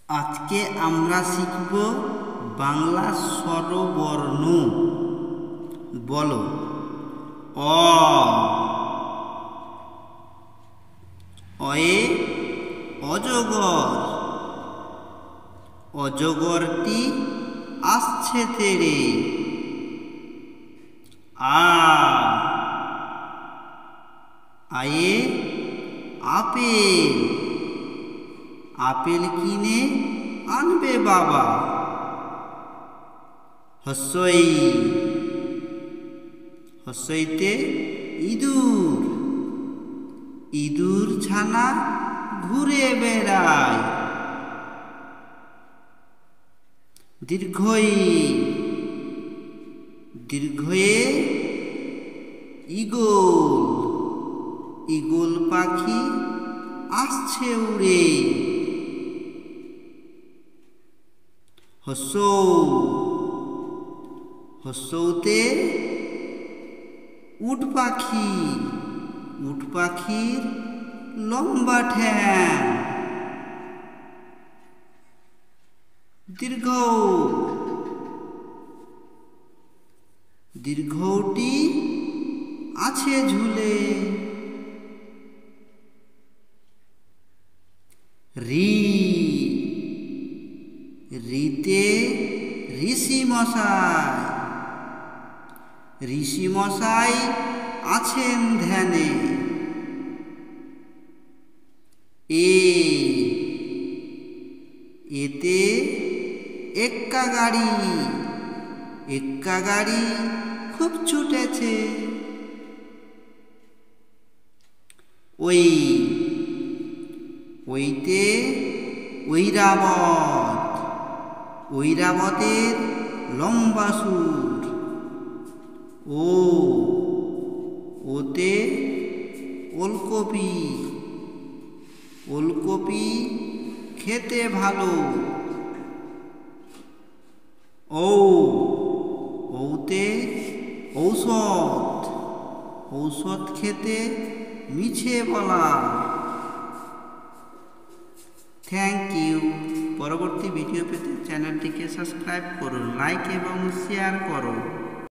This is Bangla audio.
আজকে আমরা শিখব বাংলা স্বরবর্ণ। বলো অ। অয়ে অজগর, অজগরটি আসছে তেড়ে। আ। আয়ে আপেল, আপেল কিনে আনবে বাবা। হস্যই, হস্যইতে ইঁদুর, ইঁদুর ছানা ঘুরে বেড়ায়। দীর্ঘই, দীর্ঘয়ে ঈগল, ঈগল পাখি আসছে উড়ে। হস্যৌ, হস্যৌতে উট পাখি, উট পাখির লম্বা ঠ্যাং। দীর্ঘ, দীর্ঘটি আছে ঝুলে। রি, রিতে ঋষি মশাই, ঋষি মশাই আছেন ধ্যানে। এ, এতে এক্কা গাড়ি, এক্কা গাড়ি খুব ছুটেছে। ওই, ওইতে ঐরাবত, ঐরাবতের লম্বা সুর। ও, ওতে ওলকপি, ওলকপি খেতে ভালো। ঔ, ঔতে ঔষধ, ঔষধ খেতে মিছে বলা। Thank you. পরবর্তী ভিডিও পেতে চ্যানেলটিকে সাবস্ক্রাইব করুন, লাইক এবং শেয়ার করুন।